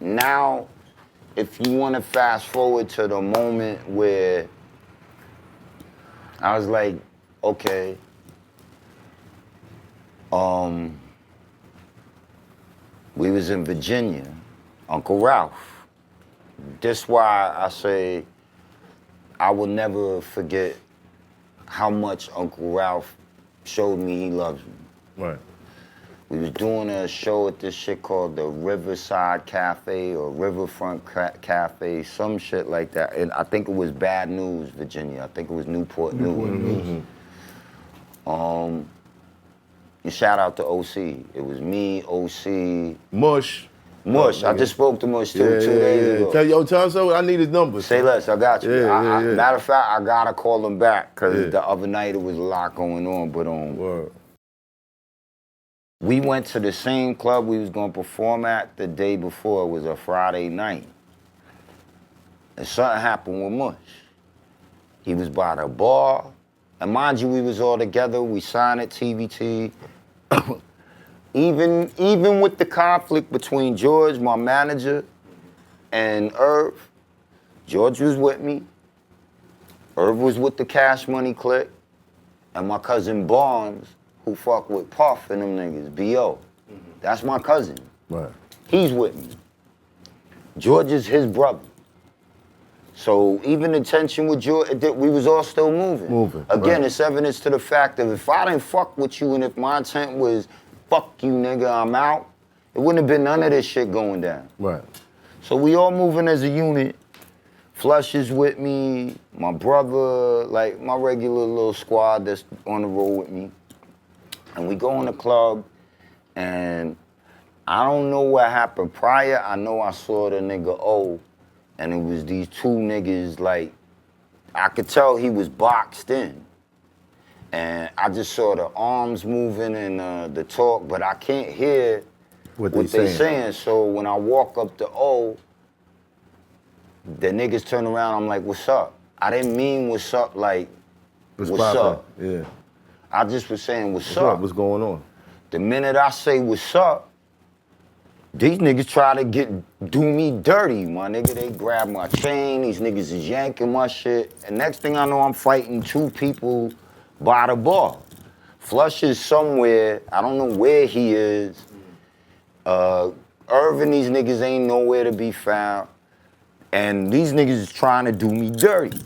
now, if you want to fast forward to the moment where I was like, okay, we was in Virginia, Uncle Ralph. That's why I say I will never forget how much Uncle Ralph showed me he loves me. Right. We was doing a show at this shit called the Riverside Cafe or Riverfront Cafe, some shit like that. And I think it was Bad News, Virginia. I think it was Newport News. And shout out to OC. It was me, OC. Mush. I just spoke to Mush too, 2 days ago. Tell him so. I need his number. Say less, I got you. Matter of fact, I gotta call him back because the other night it was a lot going on. But Word. We went to the same club we was gonna perform at the day before. It was a Friday night. And something happened with Mush. He was by the bar. And mind you, we was all together. We signed at TVT. Even with the conflict between George, my manager, and Irv, George was with me. Irv was with the Cash Money clique. And my cousin Barnes, who fuck with Puff and them niggas, B.O. That's my cousin. Right. He's with me. George is his brother. So even the tension with George, we was all still moving. Again, it's evidence to the fact that if I didn't fuck with you and if my intent was, fuck you nigga, I'm out, it wouldn't have been none of this shit going down. Right. So we all moving as a unit. Flush is with me, my brother, like my regular little squad that's on the road with me. And we go in the club, and I don't know what happened prior. I know I saw the nigga O, and it was these two niggas, like, I could tell he was boxed in. And I just saw the arms moving and the talk, but I can't hear what they saying. So when I walk up to O, the niggas turn around, I'm like, what's up? I didn't mean what's up like, what's up? Yeah. I just was saying, what's up? What's going on? The minute I say what's up, these niggas try to do me dirty, my nigga. They grab my chain, these niggas is yanking my shit. And next thing I know, I'm fighting two people by the bar. Flush is somewhere, I don't know where he is. Irv and these niggas ain't nowhere to be found. And these niggas is trying to do me dirty.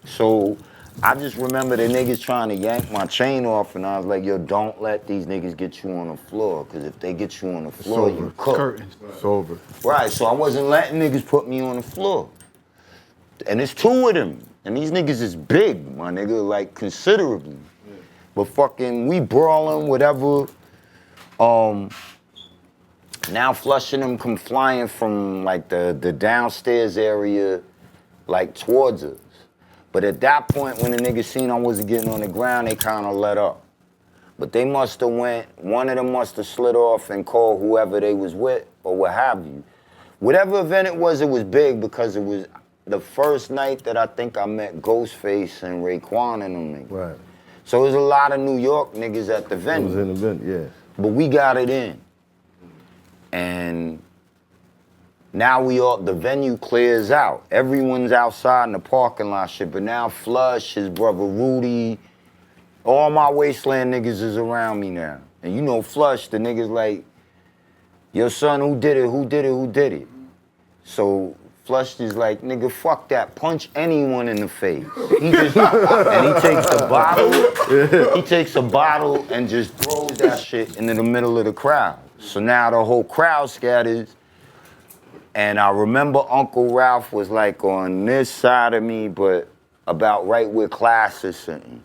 So I just remember the niggas trying to yank my chain off, and I was like, yo, don't let these niggas get you on the floor, because if they get you on the floor, you cook. It's over. Right, so I wasn't letting niggas put me on the floor. And it's two of them, and these niggas is big, my nigga, like considerably. Yeah. But fucking, we brawling, whatever. Now Flush and them come flying from like the downstairs area, like towards us. But at that point, when the niggas seen I wasn't getting on the ground, they kind of let up. But they must have one of them must have slid off and called whoever they was with or what have you. Whatever event it was big because it was the first night that I think I met Ghostface and Raekwon and them niggas. Right. So there's a lot of New York niggas at the venue. It was an event, yeah. But we got it in. And now the venue clears out. Everyone's outside in the parking lot shit, but now Flush, his brother Rudy, all my Wasteland niggas is around me now. And you know Flush, the niggas like, yo son, who did it? So Flush is like, nigga, fuck that, punch anyone in the face. And he takes a bottle and just throws that shit into the middle of the crowd. So now the whole crowd scatters. And I remember Uncle Ralph was like on this side of me, but about right where Class is sitting.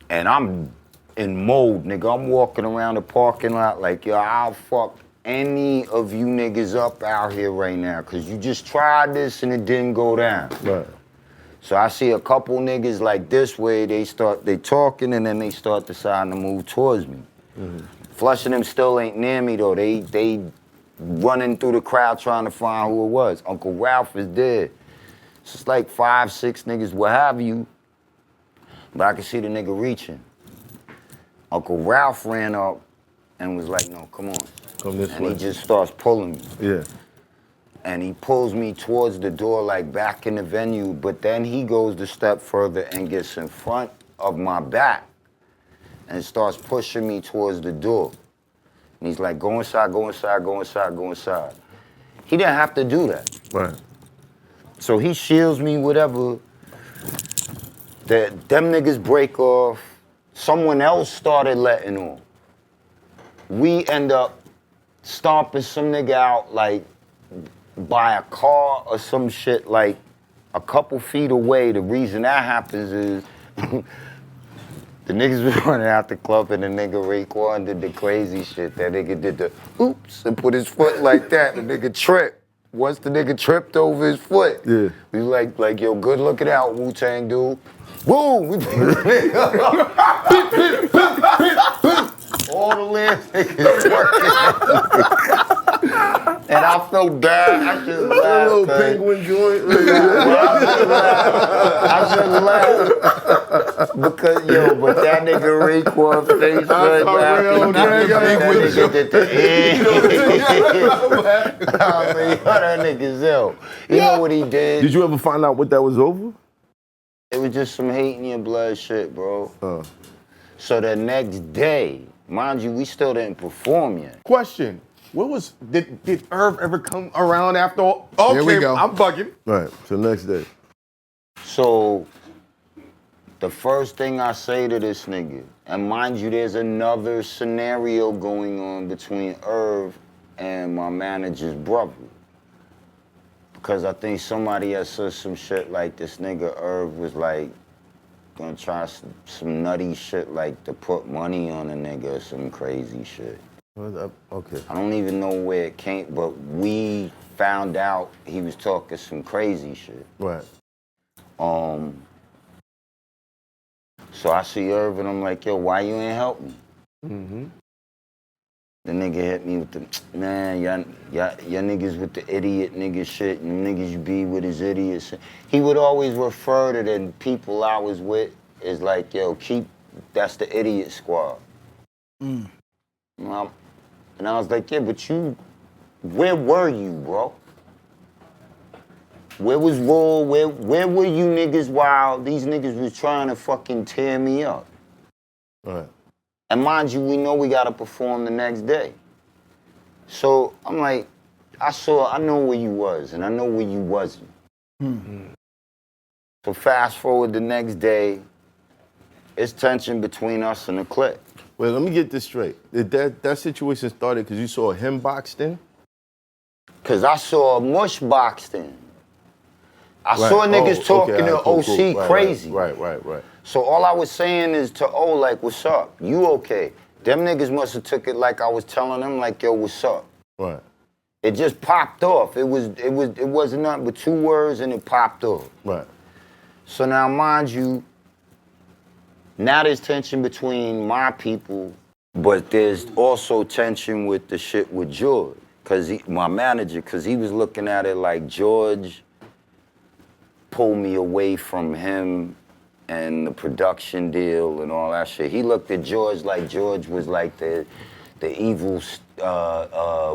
And I'm in mode, nigga. I'm walking around the parking lot like, yo, I'll fuck any of you niggas up out here right now, because you just tried this and it didn't go down. Right. So I see a couple niggas like this way, they talking and then they start deciding to move towards me. Mm-hmm. Flush and them still ain't near me though. They running through the crowd trying to find who it was. Uncle Ralph is dead. It's just like 5, 6 niggas, what have you. But I could see the nigga reaching. Uncle Ralph ran up and was like, no, come on. Come this and way. He just starts pulling me. Yeah. and he pulls me towards the door, like back in the venue, but then he goes a step further and gets in front of my back and starts pushing me towards the door. And he's like, go inside, go inside, go inside, go inside. He didn't have to do that. Right. So he shields me, whatever. Them niggas break off. Someone else started letting on. We end up stomping some nigga out, like, by a car or some shit, like, a couple feet away. The reason that happens is the niggas was running out the club and the nigga Raekwon did the crazy shit. That nigga did the oops and put his foot like that. The nigga tripped. Once the nigga tripped over his foot, yeah. We like, yo, good looking out, Wu-Tang dude. Boom! We all the last niggas working. And I felt bad. I just laughed. A little penguin joint. I just laughed. Because, yo, but that nigga Raekwon face right now. That nigga did the I mean, that nigga's ill. You know what he did? Did you ever find out what that was over? It was just some hate in your blood shit, bro. So the next day, mind you, we still didn't perform yet. Question. What was, did Irv ever come around after all? Okay, Here we go. I'm bugging. Right, so next day. So, the first thing I say to this nigga, and mind you, there's another scenario going on between Irv and my manager's brother. Because I think somebody had said some shit like this nigga Irv was like, gonna try some nutty shit like to put money on a nigga or some crazy shit. Okay. I don't even know where it came, but we found out he was talking some crazy shit. Right. So I see Irv and I'm like, yo, why you ain't help me? Mm-hmm. The nigga hit me with the, man, y'all niggas with the idiot nigga shit, and niggas you be with is idiots. He would always refer to the people I was with as like, yo, that's the idiot squad. Mm. And I was like, yeah, but where were you, bro? Where was Raw? Where were you niggas while these niggas was trying to fucking tear me up? Right. And mind you, we know we gotta perform the next day. So I'm like, I know where you was, and I know where you wasn't. Mm-hmm. So fast forward the next day, it's tension between us and the clique. Wait, let me get this straight. Did that situation started because you saw him boxed in? Cause I saw Mush boxed in. I saw niggas talking to OC Right, crazy. Right. So all I was saying is to O, like, what's up? You okay? Them niggas must have took it like I was telling them, like, yo, what's up? Right. It just popped off. It wasn't nothing but 2 words and it popped off. Right. So now, mind you, now there's tension between my people, but there's also tension with the shit with George, my manager, because he was looking at it like George pulled me away from him and the production deal and all that shit. He looked at George like George was like the evil,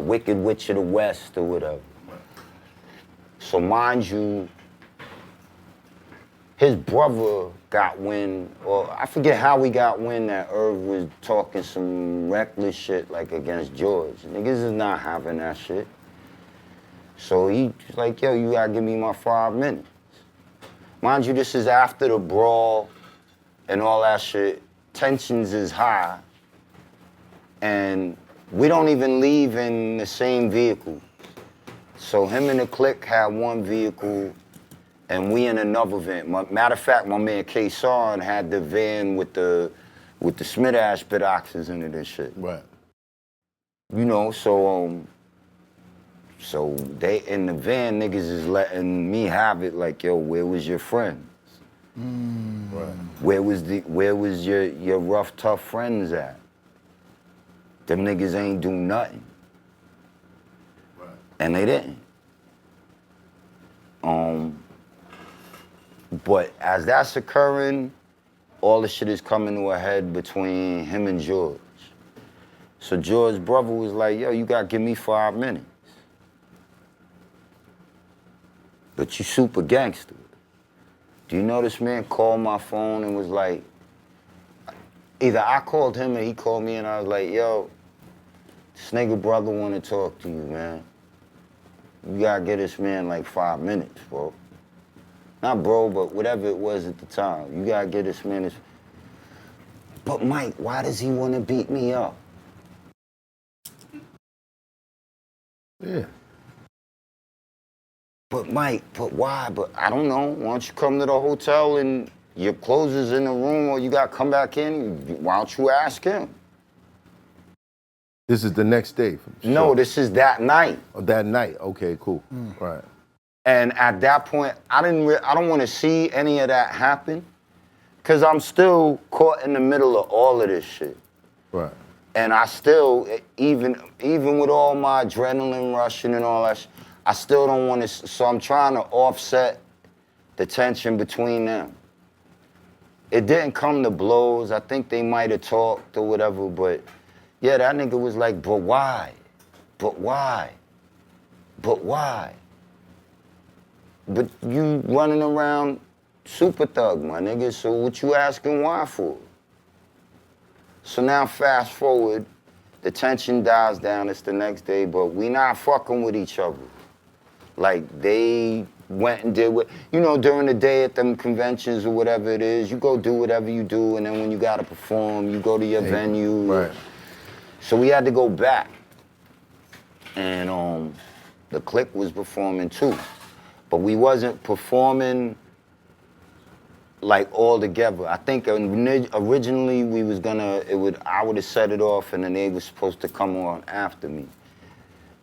wicked witch of the West or whatever. So mind you, his brother got wind, or I forget how we got wind that Irv was talking some reckless shit like against George. Niggas is not having that shit. So he's like, yo, you gotta give me my 5 minutes. Mind you, this is after the brawl and all that shit. Tensions is high. And we don't even leave in the same vehicle. So him and the clique had one vehicle and we in another van. Matter of fact, my man K-Son had the van with the Smith-Ash bit oxys in it and shit. Right. You know, so they in the van, niggas is letting me have it like, yo, where was your friends? Right. Where was your rough, tough friends at? Them niggas ain't do nothing. Right. And they didn't. But as that's occurring, all the shit is coming to a head between him and George. So George's brother was like, yo, you gotta give me 5 minutes. but you super gangster. Do you know this man called my phone and was like, either I called him or he called me and I was like, yo, this nigga brother wanna talk to you, man. You gotta get this man like 5 minutes, bro. Not bro, but whatever it was at the time. You gotta get this man his... But Mike, why does he wanna beat me up? Yeah. But Mike, but why? But I don't know. Why don't you come to the hotel and your clothes is in the room or you gotta come back in? Why don't you ask him? This is the next day? No, this is that night. Oh, that night, okay, cool, right. And at that point, I don't wanna see any of that happen because I'm still caught in the middle of all of this shit. Right. And I still, even with all my adrenaline rushing and all that shit, I still don't want to, so I'm trying to offset the tension between them. It didn't come to blows. I think they might have talked or whatever, but yeah, that nigga was like, but why? But why? But why? But you running around super thug, my nigga, so what you asking why for? So now fast forward, the tension dies down, it's the next day, but we not fucking with each other. Like they went and did what, you know, during the day at them conventions or whatever it is, you go do whatever you do, and then when you gotta perform, you go to your venue. Right. So we had to go back. And the clique was performing too. But we wasn't performing like all together. I think originally we was gonna, I would have set it off and then they was supposed to come on after me.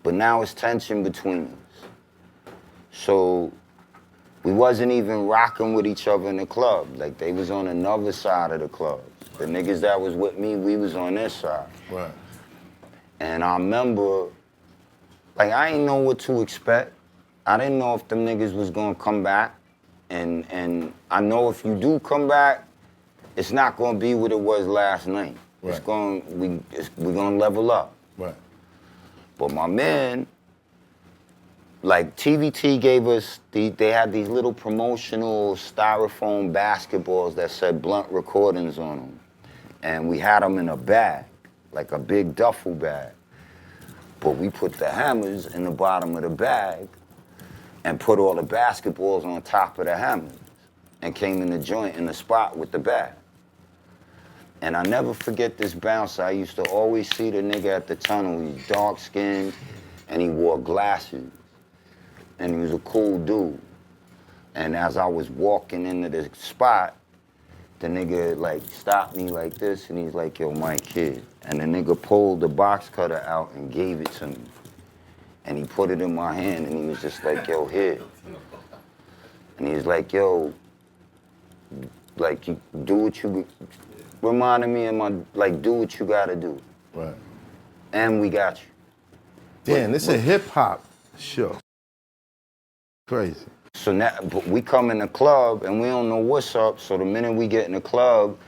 But now it's tension between us. So we wasn't even rocking with each other in the club. Like they was on another side of the club. The niggas that was with me, we was on this side. Right. And I remember, like I didn't know what to expect. I didn't know if them niggas was gonna come back. And I know if you do come back, it's not gonna be what it was last night. Right. We're gonna level up. Right. But my man, like TVT gave us, they had these little promotional styrofoam basketballs that said Blunt Recordings on them. And we had them in a bag, like a big duffel bag. But we put the hammers in the bottom of the bag and put all the basketballs on top of the hammers and came in the joint in the spot with the bag. And I never forget this bouncer. I used to always see the nigga at the tunnel. He's dark-skinned and he wore glasses. And he was a cool dude. And as I was walking into the spot, the nigga like stopped me like this and he's like, yo, my kid. And the nigga pulled the box cutter out and gave it to me. And he put it in my hand and he was just like, yo, here. And he's like, yo, like you do what you, reminded me of my, like do what you gotta do. Right. And we got you. Damn, this is a hip hop show. Crazy. So now, but we come in the club and we don't know what's up, so the minute we get in the club,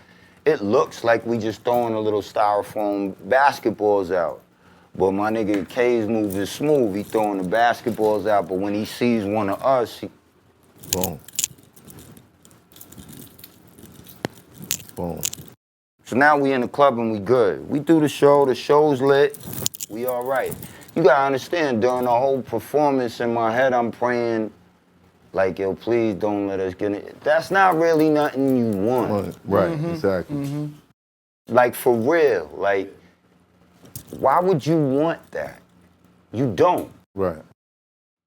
it looks like we just throwing a little styrofoam basketballs out. But my nigga K's moving smooth, he throwing the basketballs out, but when he sees one of us, he... Boom. Boom. So now we in the club and we good. We do the show's lit, we all right. You gotta understand, during the whole performance in my head, I'm praying, like, yo, please don't let us get it. That's not really nothing you want. Right, exactly. Like, for real, like, why would you want that? You don't. Right.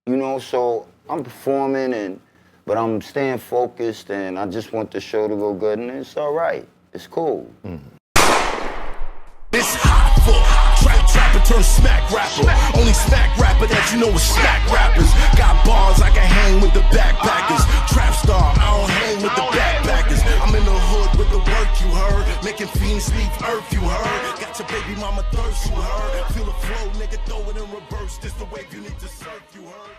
You know, so I'm performing, but I'm staying focused, and I just want the show to go good, and it's all right. It's cool. It's Hoffa. Trapper turn smack rapper. Only smack rapper that you know is smack rappers. Got bars, I can hang with the backpackers. Trap star, I don't hang with the backpackers. I'm in the hood with the work, you heard. Making fiends leave earth, you heard. Got your baby mama thirst, you heard. Feel the flow, nigga, throw it in reverse. This the wave you need to surf, you heard.